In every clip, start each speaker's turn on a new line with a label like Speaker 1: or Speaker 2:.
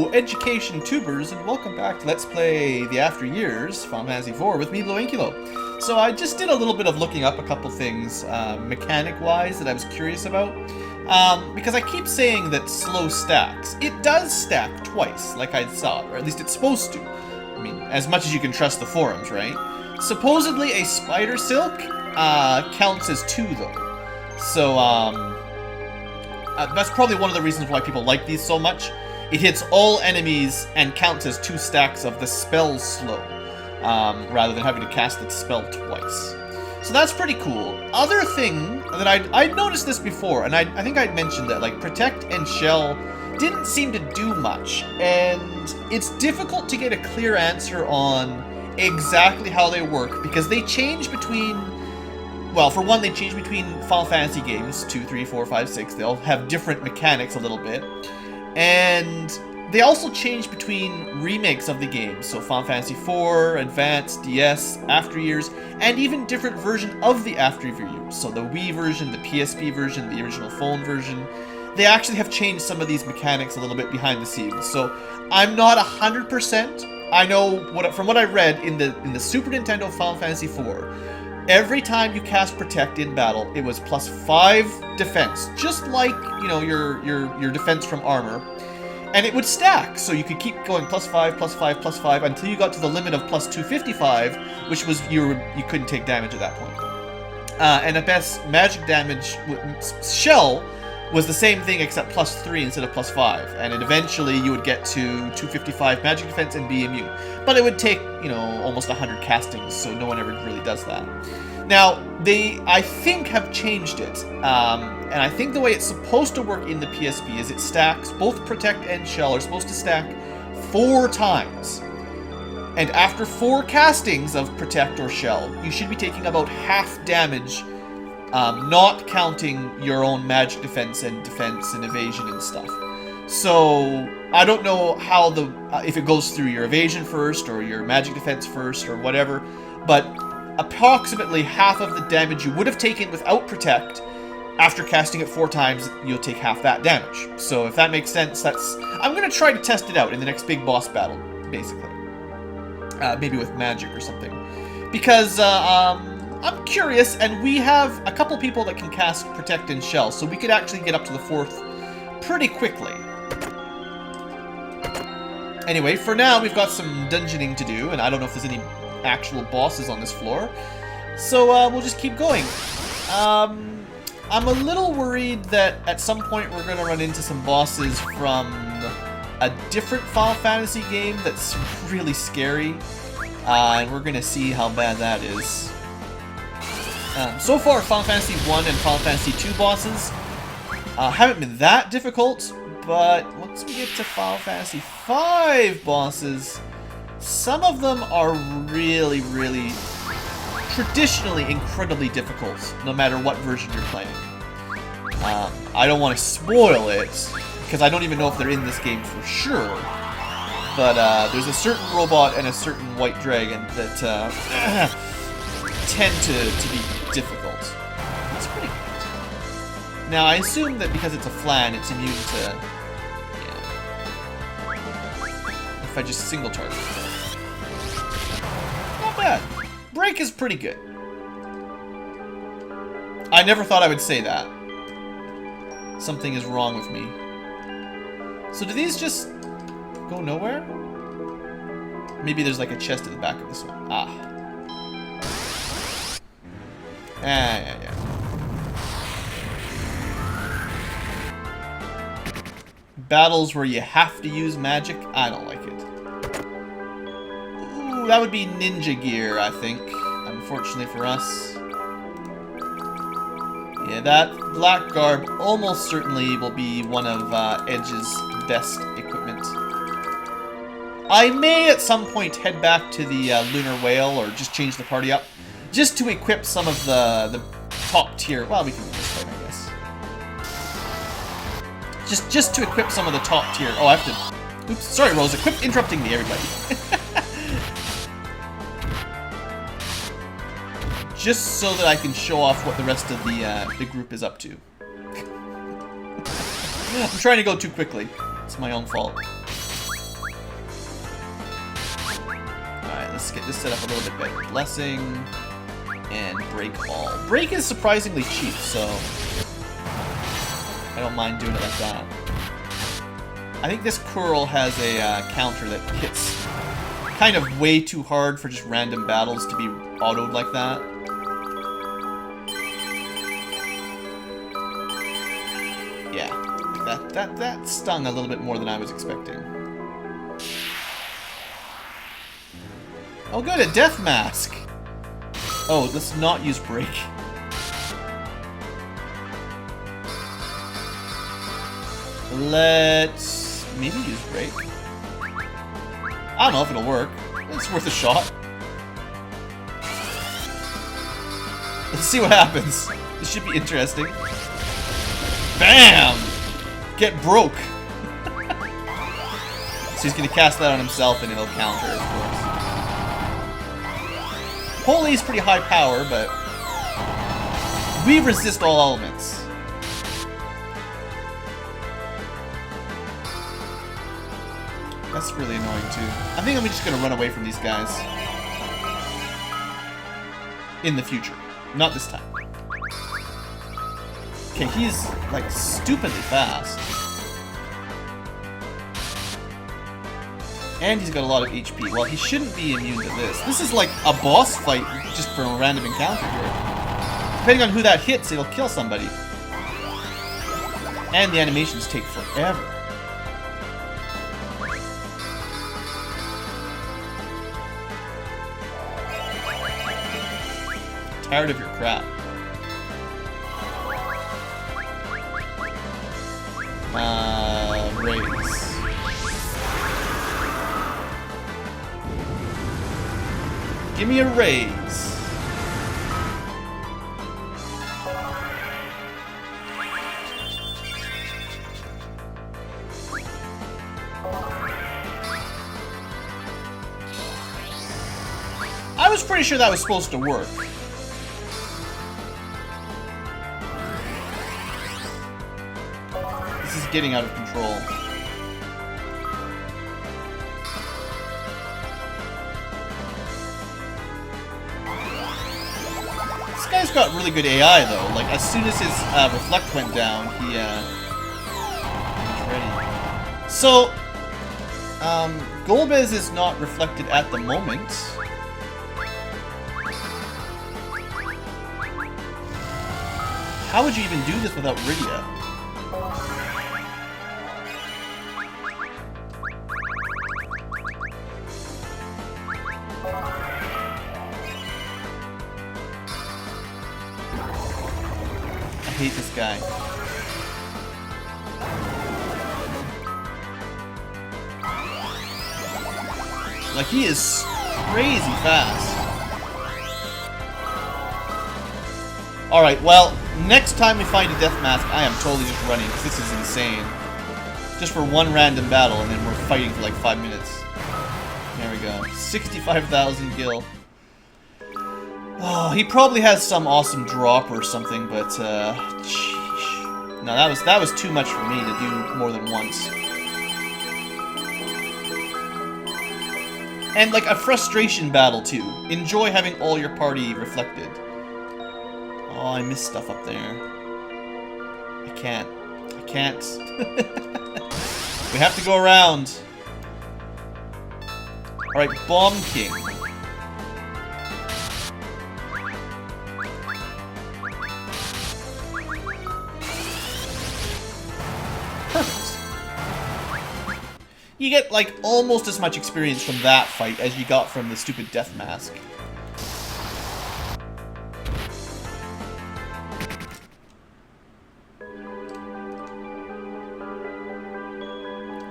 Speaker 1: Hello, education tubers, and welcome back to Let's Play the After Years, Final Fantasy IV, with me, BlueAnkylo. So I just did a little bit of looking up a couple things, mechanic-wise, that I was curious about. Because I keep saying that slow stacks. It does stack twice, like I saw, or at least it's supposed to. I mean, as much as you can trust the forums, right? Supposedly a spider silk counts as 2, though. So, that's probably one of the reasons why people like these so much. It hits all enemies and counts as 2 stacks of the spell slow, rather than having to cast its spell twice. So that's pretty cool. Other thing that I'd noticed this before, and I think I'd mentioned that, like, Protect and Shell didn't seem to do much, and it's difficult to get a clear answer on exactly how they work, because they change between... Well, for one, they change between Final Fantasy games, 2, 3, 4, 5, 6. They all have different mechanics a little bit. And they also change between remakes of the game. So Final Fantasy IV, Advance, DS, After Years, and even different version of the After Years. So the Wii version, the PSP version, the original phone version. They actually have changed some of these mechanics a little bit behind the scenes. So I'm not 100%. I know, from what I read, in the Super Nintendo Final Fantasy IV, every time you cast Protect in battle, it was +5 defense, just like, you know, your defense from armor, and it would stack, so you could keep going +5, +5, +5 until you got to the limit of +255, which was you couldn't take damage at that point. And at best, magic damage Shell was the same thing except +3 instead of +5, and eventually you would get to 255 magic defense and be immune. But it would take, you know, almost 100 castings, so no one ever really does that. Now, they, I think, have changed it, and I think the way it's supposed to work in the PSP is it stacks, both Protect and Shell are supposed to stack 4 times. And after 4 castings of Protect or Shell, you should be taking about half damage, not counting your own magic defense and evasion and stuff. So I don't know how if it goes through your evasion first or your magic defense first or whatever, but approximately half of the damage you would have taken without Protect, after casting it 4 times, you'll take half that damage. So if that makes sense, I'm going to try to test it out in the next big boss battle, basically. Maybe with magic or something. Because I'm curious, and we have a couple people that can cast Protect and Shell, so we could actually get up to the 4th pretty quickly. Anyway, for now, we've got some dungeoning to do, and I don't know if there's any actual bosses on this floor. So, we'll just keep going. I'm a little worried that at some point we're going to run into some bosses from a different Final Fantasy game that's really scary. And we're going to see how bad that is. So far, Final Fantasy 1 and Final Fantasy 2 bosses haven't been that difficult, but once we get to Final Fantasy 5 bosses, some of them are really, really, traditionally incredibly difficult, no matter what version you're playing. I don't want to spoil it, because I don't even know if they're in this game for sure, but there's a certain robot and a certain white dragon that tend to be difficult. That's pretty good. Now, I assume that because it's a flan, it's immune to... Yeah. If I just single target. Not bad. Break is pretty good. I never thought I would say that. Something is wrong with me. So do these just go nowhere? Maybe there's like a chest at the back of this one. Ah. Yeah. Battles where you have to use magic? I don't like it. Ooh, that would be ninja gear, I think. Unfortunately for us. Yeah, that black garb almost certainly will be one of Edge's best equipment. I may at some point head back to the Lunar Whale or just change the party up. Just to equip some of the top tier. Well, we can do this way, I guess. Just to equip some of the top tier. Oh, I have to. Oops, sorry, Rosa. Quit interrupting me, everybody. Just so that I can show off what the rest of the group is up to. I'm trying to go too quickly. It's my own fault. Alright, let's get this set up a little bit better. Blessing and break all. Break is surprisingly cheap, so I don't mind doing it like that. I think this curl has a counter that hits kind of way too hard for just random battles to be autoed like that. Yeah, that stung a little bit more than I was expecting. Oh good, a death mask! Oh, let's not use break. Let's maybe use break. I don't know if it'll work. It's worth a shot. Let's see what happens. This should be interesting. Bam! Get broke. So he's gonna cast that on himself and it'll counter, of course. Holy is pretty high power, but we resist all elements. That's really annoying too. I think I'm just gonna run away from these guys. In the future. Not this time. Okay, he's like stupidly fast. And he's got a lot of HP. Well, he shouldn't be immune to this. This is like a boss fight just for a random encounter here. Depending on who that hits, it'll kill somebody. And the animations take forever. Tired of your crap. Raise. Give me a raise. I was pretty sure that was supposed to work. This is getting out of control. This guy's got really good AI though. Like as soon as his reflect went down, he was ready. So Golbez is not reflected at the moment. How would you even do this without Rydia? I hate this guy. Like, he is crazy fast. Alright, well, next time we find a death mask, I am totally just running, because this is insane. Just for one random battle, and then we're fighting for like 5 minutes. There we go. 65,000 gil. Oh, he probably has some awesome drop or something, but, sheesh. No, that was too much for me to do more than once. And, like, a frustration battle, too. Enjoy having all your party reflected. Oh, I missed stuff up there. I can't. I can't. We have to go around. Alright, Bomb King. Perfect. You get, like, almost as much experience from that fight as you got from the stupid death mask.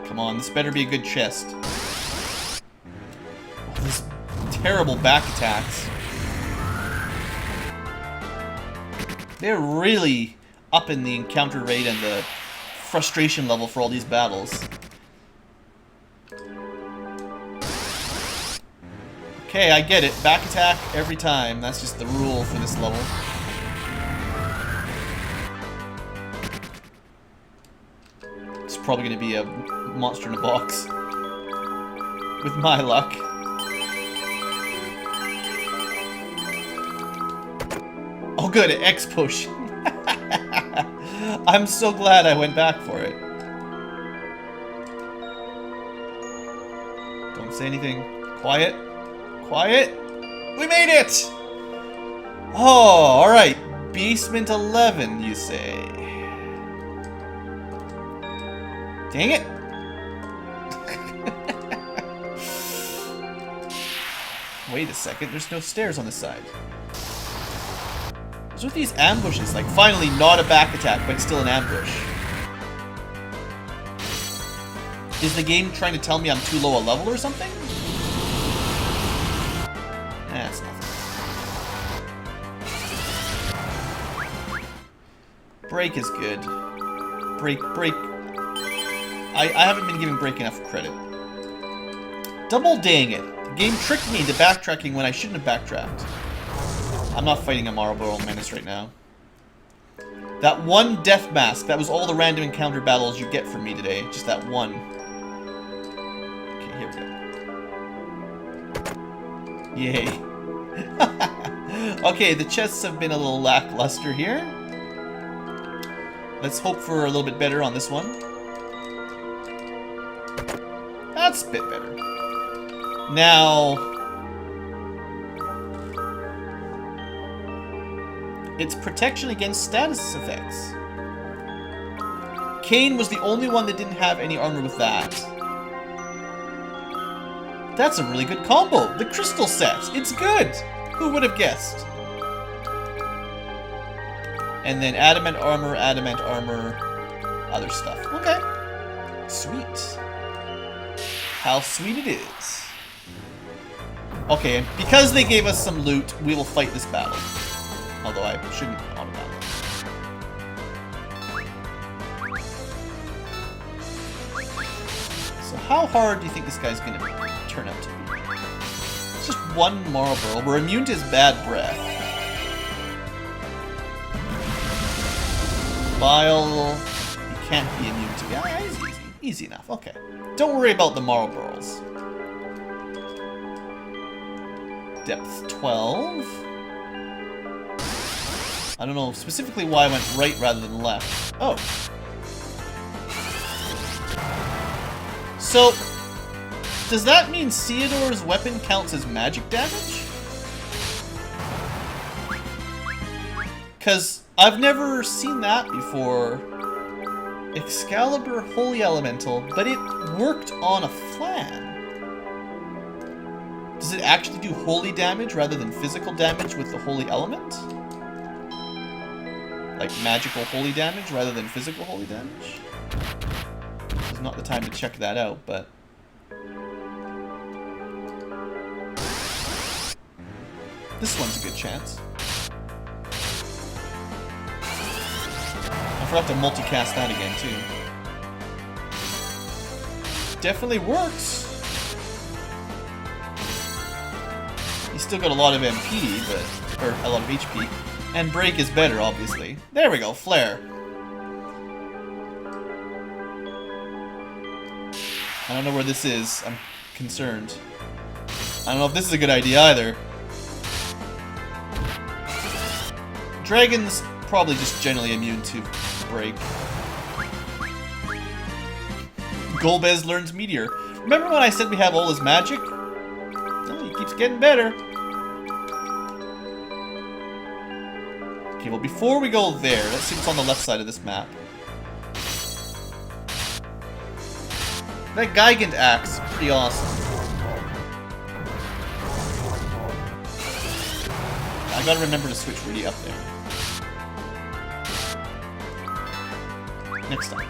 Speaker 1: Come on, this better be a good chest. Oh, these terrible back attacks. They're really upping the encounter rate and the frustration level for all these battles. Okay, I get it. Back attack every time. That's just the rule for this level. It's probably going to be a monster in a box. With my luck. Oh good, an X potion. I'm so glad I went back for it. Don't say anything. Quiet. Quiet. We made it! Oh, alright. Basement 11, you say. Dang it. Wait a second, there's no stairs on this side. What's with these ambushes? Like, finally not a back attack, but still an ambush. Is the game trying to tell me I'm too low a level or something? That's nothing. Break is good. Break. I haven't been giving Break enough credit. Double dang it. The game tricked me into backtracking when I shouldn't have backtracked. I'm not fighting a Marlboro Menace right now. That one death mask, that was all the random encounter battles you get from me today. Just that one. Okay, here we go. Yay. Okay, the chests have been a little lackluster here. Let's hope for a little bit better on this one. That's a bit better. Now, it's protection against status effects. Kane was the only one that didn't have any armor with that. That's a really good combo. The crystal sets. It's good. Who would have guessed? And then adamant armor, other stuff. Okay. Sweet. How sweet it is. Okay, and because they gave us some loot, we will fight this battle. Although I shouldn't auto battle. So how hard do you think this guy's gonna turn out to be? It's just one Marlboro. We're immune to his bad breath. Bile, you can't be immune to. Yeah, it's easy. Easy enough. Okay. Don't worry about the Marlboros. Depth 12. I don't know specifically why I went right rather than left. Oh. So, does that mean Theodore's weapon counts as magic damage? Because I've never seen that before. Excalibur Holy Elemental, but it worked on a flan. Does it actually do holy damage rather than physical damage with the holy element? Like magical holy damage rather than physical holy damage? It's not the time to check that out, but... this one's a good chance. I forgot to multicast that again, too. Definitely works. He's still got a lot of MP, but... or a lot of HP. And Break is better, obviously. There we go, Flare. I don't know where this is. I'm concerned. I don't know if this is a good idea either. Dragon's probably just generally immune to Break. Golbez learns Meteor. Remember when I said we have all his magic? Oh, he keeps getting better. Okay, well before we go there, let's see what's on the left side of this map. That Gigant axe is pretty awesome. I gotta remember to switch Rudy up there. Next time.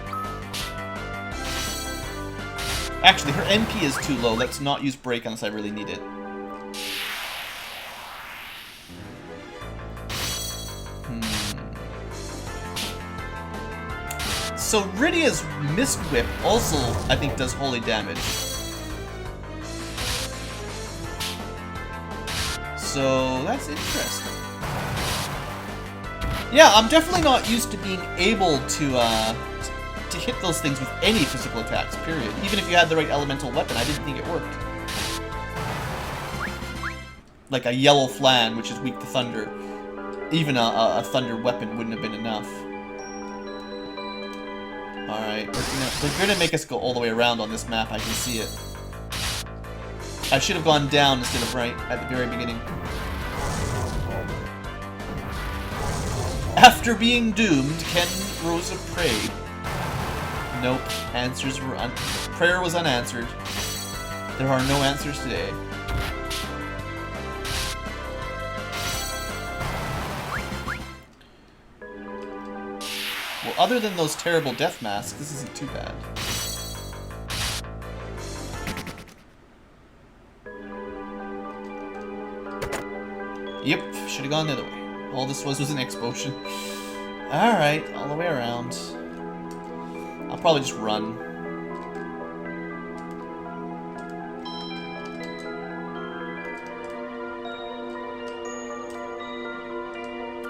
Speaker 1: Actually, her MP is too low. Let's not use Break unless I really need it. So Rydia's Mist Whip also, I think, does holy damage. So that's interesting. Yeah, I'm definitely not used to being able to hit those things with any physical attacks, period. Even if you had the right elemental weapon, I didn't think it worked. Like a yellow flan, which is weak to thunder. Even a thunder weapon wouldn't have been enough. Alright, they're gonna make us go all the way around on this map, I can see it. I should have gone down instead of right at the very beginning. After being doomed, can Rosa pray? Nope, prayer was unanswered. There are no answers today. Well, other than those terrible death masks, this isn't too bad. Yep, should have gone the other way. All this was an explosion. Alright, all the way around. I'll probably just run.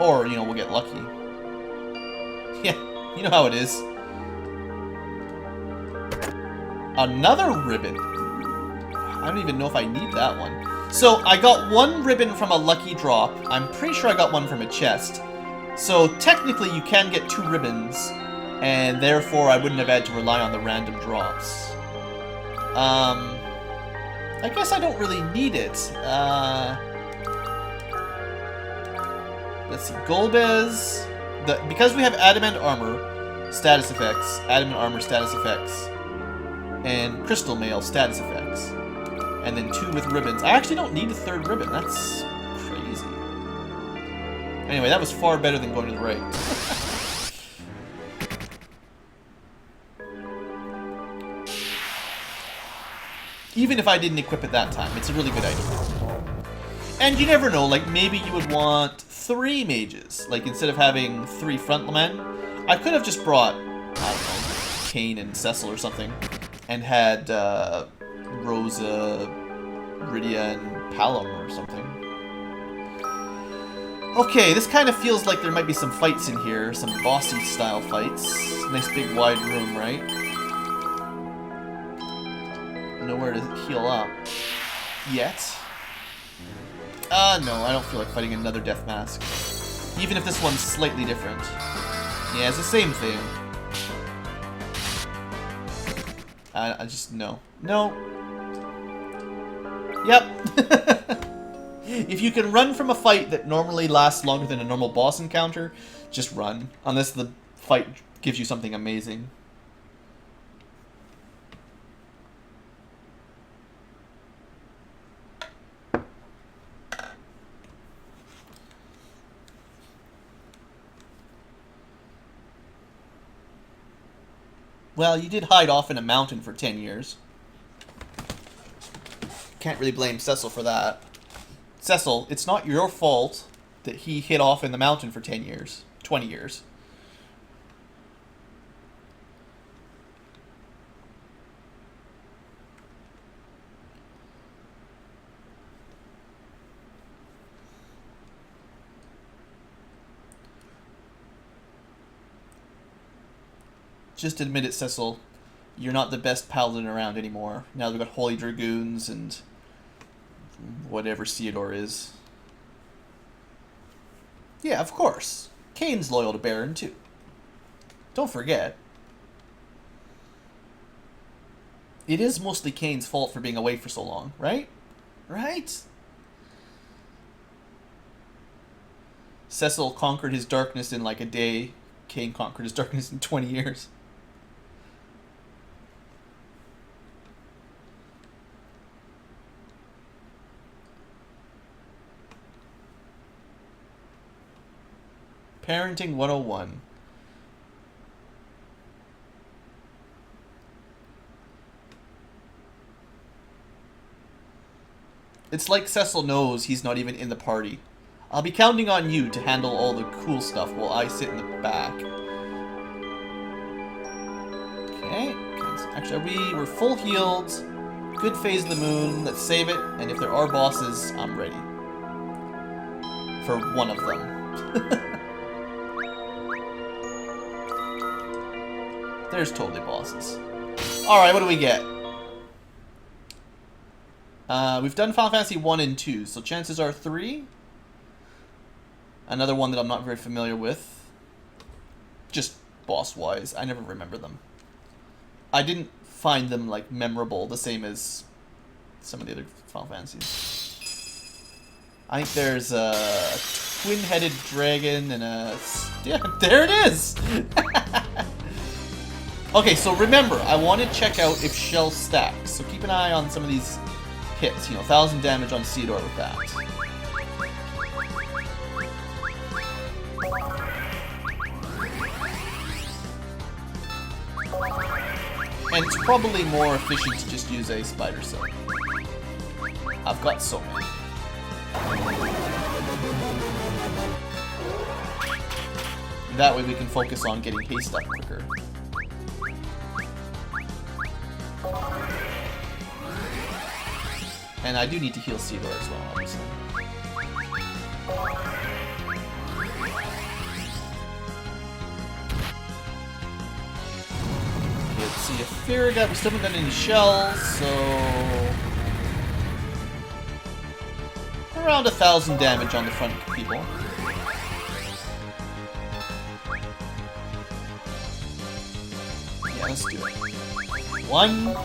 Speaker 1: Or, you know, we'll get lucky. Yeah, you know how it is. Another ribbon. I don't even know if I need that one. So, I got one ribbon from a lucky drop. I'm pretty sure I got one from a chest. So, technically, you can get 2 ribbons. And therefore, I wouldn't have had to rely on the random drops. I guess I don't really need it. Let's see. Golbez. Because we have adamant armor status effects, adamant armor status effects, and crystal mail status effects, and then 2 with ribbons. I actually don't need a 3rd ribbon. That's crazy. Anyway, that was far better than going to the right. Even if I didn't equip it that time, it's a really good item. And you never know, like maybe you would want 3 mages. Like instead of having 3 frontmen, I could have just brought, I don't know, Kane and Cecil or something, and had Rosa, Rydia, and Palom or something. Okay, this kind of feels like there might be some fights in here, some bossy style fights. Nice big wide room, right? Nowhere to heal up yet. No, I don't feel like fighting another death mask. Even if this one's slightly different. Yeah, it's the same thing. I just, no. No. Yep. If you can run from a fight that normally lasts longer than a normal boss encounter, just run. Unless the fight gives you something amazing. Well, you did hide off in a mountain for 10 years. Can't really blame Cecil for that. Cecil, it's not your fault that he hid off in the mountain for 10 years. 20 years. Just admit it, Cecil. You're not the best paladin around anymore. Now we've got Holy Dragoons and whatever Theodore is. Yeah, of course. Kane's loyal to Baron, too. Don't forget. It is mostly Kane's fault for being away for so long, right? Right? Cecil conquered his darkness in like a day. Kane conquered his darkness in 20 years. Parenting 101. It's like Cecil knows he's not even in the party. I'll be counting on you to handle all the cool stuff while I sit in the back. Okay. Actually, we're full healed. Good phase of the moon. Let's save it. And if there are bosses, I'm ready. For one of them. There's totally bosses. Alright, what do we get? We've done Final Fantasy 1 and 2, so chances are 3. Another one that I'm not very familiar with. Just boss-wise, I never remember them. I didn't find them, like, memorable, the same as some of the other Final Fantasies. I think there's a twin-headed dragon and a... Yeah, there it is! Okay, so remember, I want to check out if Shell stacks. So keep an eye on some of these hits. 1,000 damage on Ceodor with that. And it's probably more efficient to just use a spider cell. I've got so many. That way we can focus on getting haste up quicker. And I do need to heal Ceodor as well, obviously. Okay, let's see, a Farragut. We still haven't done any shells, so... around 1,000 damage on the front people. Yeah, let's do it. 1...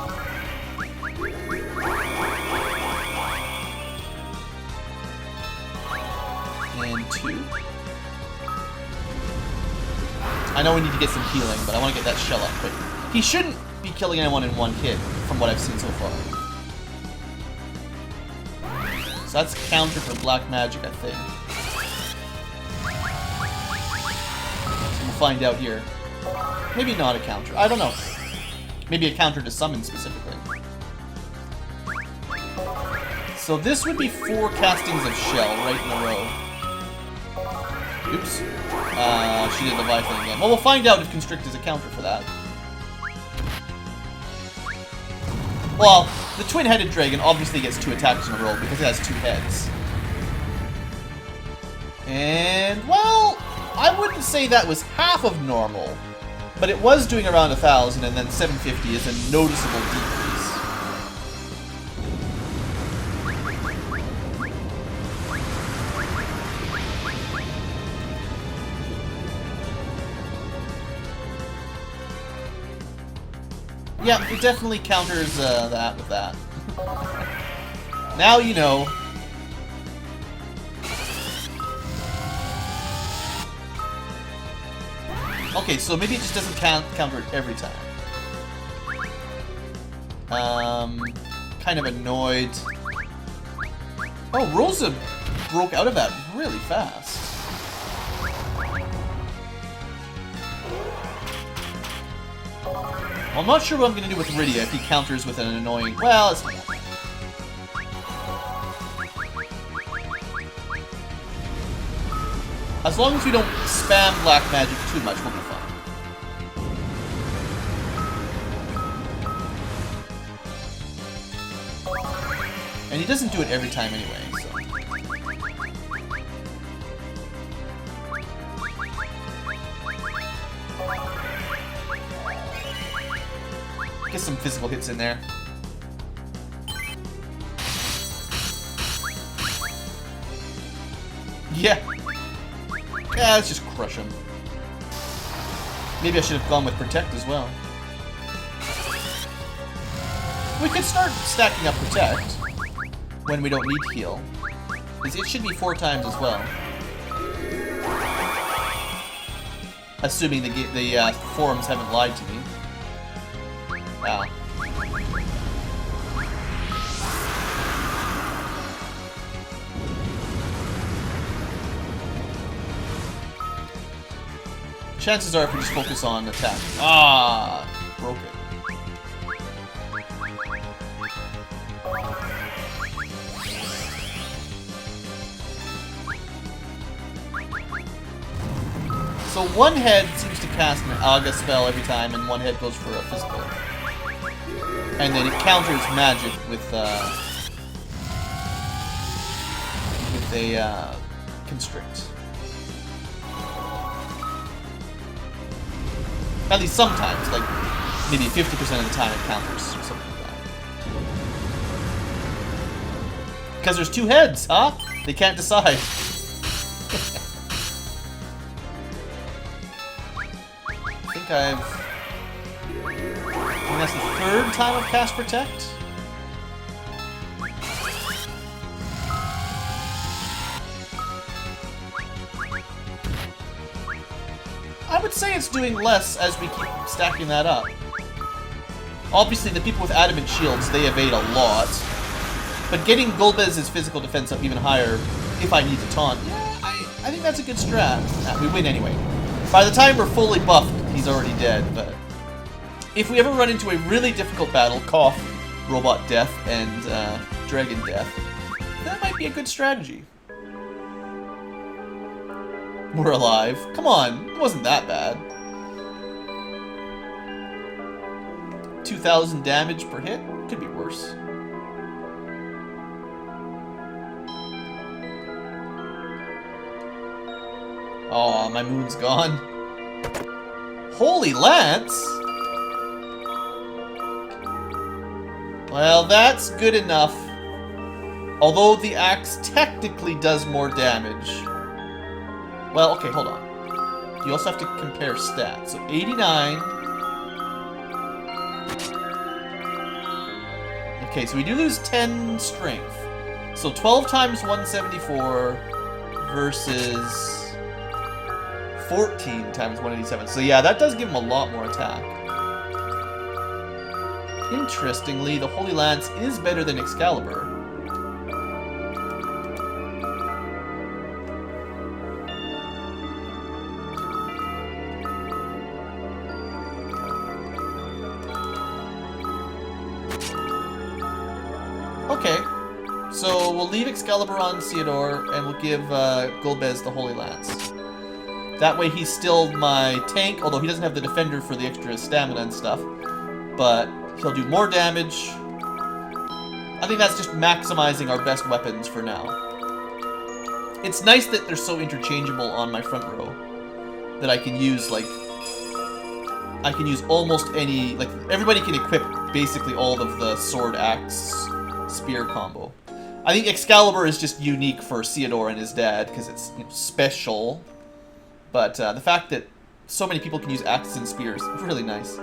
Speaker 1: and 2. I know we need to get some healing, but I want to get that shell up quick. He shouldn't be killing anyone in one hit, from what I've seen so far. So that's counter for black magic, I think. So we'll find out here. Maybe not a counter. I don't know. Maybe a counter to summon specifically. So this would be 4 castings of shell right in a row. Oops. She did Leviathan again. Well, we'll find out if Constrict is a counter for that. Well, the twin-headed dragon obviously gets 2 attacks in a row because it has 2 heads. And, well, I wouldn't say that was half of normal, but it was doing around 1,000, and then 750 is a noticeable decrease. Yeah, it definitely counters that with that. Now you know. Okay, so maybe it just doesn't counter it every time. Kind of annoyed. Oh, Rosa broke out of that really fast. Well, I'm not sure what I'm going to do with Rydia if he counters with an annoying... Well, it's... As long as we don't spam black magic too much, we'll be fine. And he doesn't do it every time anyway, so... Get some physical hits in there. Yeah. Yeah, let's just crush him. Maybe I should have gone with Protect as well. We could start stacking up Protect when we don't need heal. It should be 4 times as well. Assuming the forums haven't lied to me. Wow. Chances are if we just focus on attack. Ah! Broke it. So one head seems to cast an Aga spell every time, and one head goes for a physical. And then it counters magic with a Constrict. At least sometimes, like maybe 50% of the time it counters or something like that. Because there's 2 heads, huh? They can't decide. think that's the third time I've cast Protect. I would say it's doing less as we keep stacking that up. Obviously, the people with adamant shields, they evade a lot. But getting Golbez's physical defense up even higher, if I need to taunt, yeah, I think that's a good strat. Nah, we win anyway. By the time we're fully buffed, he's already dead, but... If we ever run into a really difficult battle, Cough, Robot Death, and Dragon Death, that might be a good strategy. We're alive. Come on, it wasn't that bad. 2,000 damage per hit? Could be worse. Oh, my moon's gone. Holy Lance! Well, that's good enough. Although the axe technically does more damage. Well, okay, hold on. You also have to compare stats. So 89. Okay, so we do lose 10 strength. So 12 times 174 versus 14 times 187. So yeah, that does give him a lot more attack. Interestingly, the Holy Lance is better than Excalibur. Okay, so we'll leave Excalibur on Theodore, and we'll give Golbez the Holy Lance. That way he's still my tank, although he doesn't have the defender for the extra stamina and stuff. But he'll do more damage. I think that's just maximizing our best weapons for now. It's nice that they're so interchangeable on my front row. That I can use, like... I can use almost any... Like, everybody can equip basically all of the sword, axe, spear combo. I think Excalibur is just unique for Theodore and his dad, because it's, you know, special. But the fact that so many people can use axes and spears is really nice.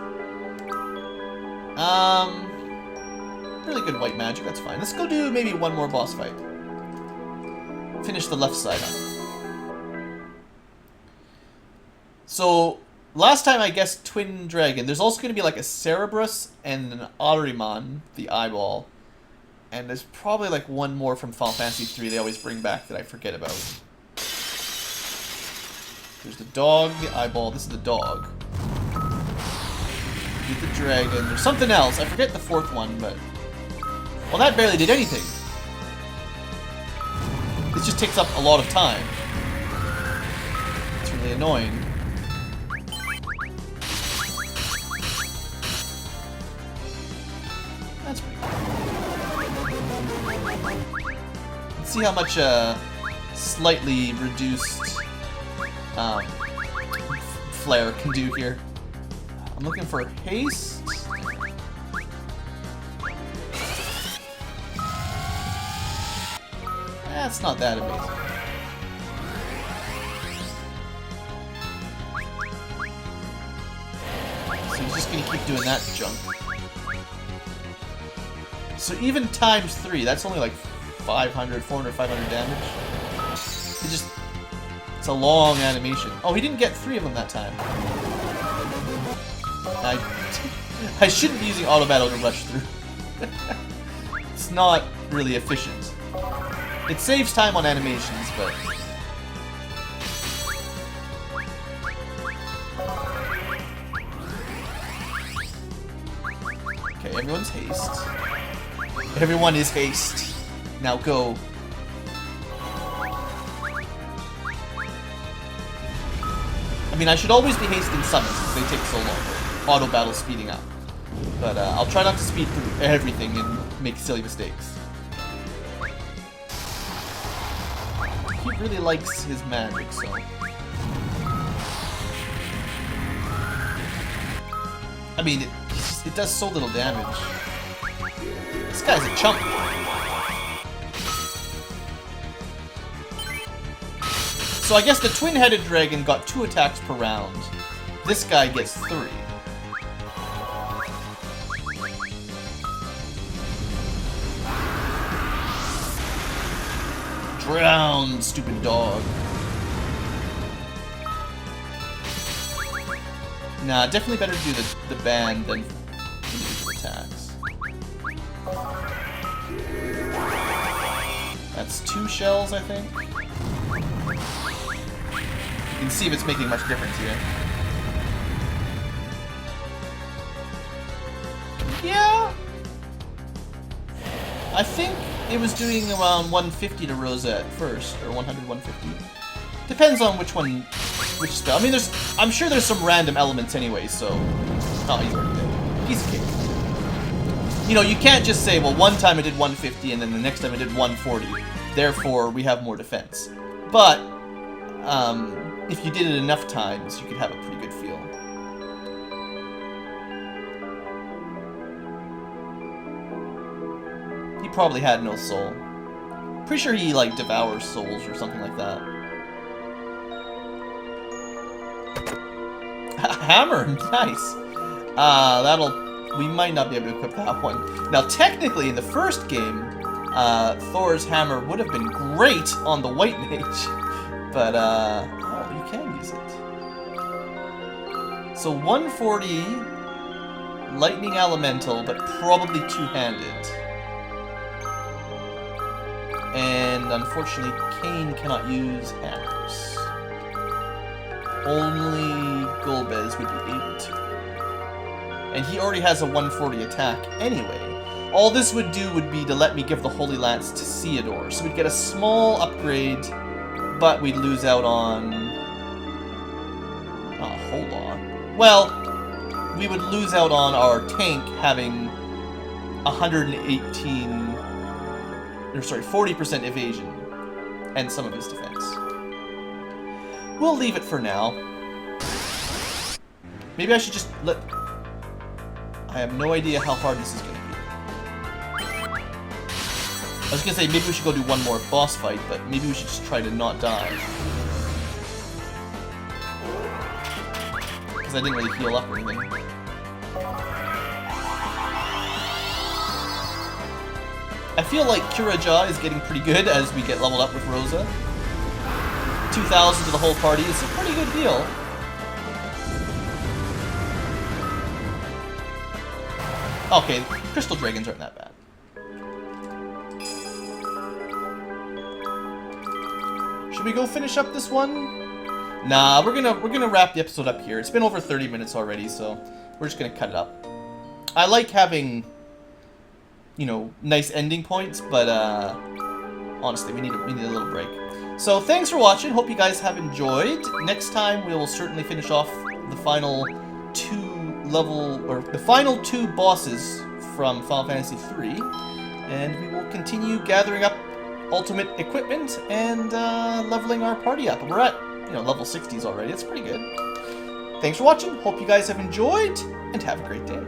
Speaker 1: Really good white magic, that's fine. Let's go do maybe one more boss fight. Finish the left side up. So, last time I guessed Twin Dragon. There's also going to be like a Cerberus and an Ahriman, the eyeball. And there's probably like one more from Final Fantasy 3 they always bring back that I forget about. There's the dog, the eyeball, this is the dog. The dragon, there's something else, I forget the fourth one, but... Well, that barely did anything. This just takes up a lot of time. It's really annoying. That's pretty cool. Let's see how much, slightly reduced... flare can do here. I'm looking for haste. That's not that amazing. So he's just gonna keep doing that junk. So even times 3, that's only like 500, 400, 500 damage. It's a long animation. Oh, he didn't get 3 of them that time. I shouldn't be using auto battle to rush through. It's not really efficient. It saves time on animations, but... Okay, everyone's haste. Everyone is haste. Now go. I mean, I should always be hasting summons because they take so long. Auto battle speeding up. But I'll try not to speed through everything and make silly mistakes. He really likes his magic, so... I mean, it does so little damage. This guy's a chump. So I guess the twin-headed dragon got 2 attacks per round. This guy gets 3. Drown, stupid dog. Nah, definitely better to do the ban than individual attacks. That's 2 shells, I think. You can see if it's making much difference here. Yeah. I think it was doing around 150 to Rosa at first, or 100, 150. Depends on which spell. I mean, I'm sure there's some random elements anyway, so... Oh, he's already dead. Piece of cake. You know, you can't just say, well, one time I did 150 and then the next time I did 140. Therefore, we have more defense. But, if you did it enough times, you could have a pretty good feel. He probably had no soul. Pretty sure he, like, devours souls or something like that. Hammer, nice. We might not be able to equip that one. Now, technically, in the first game, Thor's hammer would have been great on the white mage, but oh, you can use it. So 140 lightning elemental, but probably two-handed. And unfortunately, Kane cannot use hammers. Only Golbez would be able to. And he already has a 140 attack anyway. All this would do would be to let me give the Holy Lance to Theodore. So we'd get a small upgrade, but we'd lose out on... Oh, hold on. Well, we would lose out on our tank having 118... Or sorry, 40% evasion. And some of his defense. We'll leave it for now. Maybe I should just let... I have no idea how hard this is going to be. I was going to say, maybe we should go do one more boss fight, but maybe we should just try to not die. Because I didn't really heal up or anything. I feel like Kiraja is getting pretty good as we get leveled up with Rosa. 2,000 to the whole party is a pretty good deal. Okay, crystal dragons aren't that bad. Should we go finish up this one? Nah, we're gonna wrap the episode up here. It's been over 30 minutes already, so we're just gonna cut it up. I like having, you know, nice ending points, but honestly, we need a little break. So thanks for watching. Hope you guys have enjoyed. Next time we will certainly finish off the final two bosses from Final Fantasy III, and we will continue gathering up ultimate equipment and leveling our party up. We're at, you know, level 60s already. It's pretty good. Thanks for watching. Hope you guys have enjoyed, and have a great day.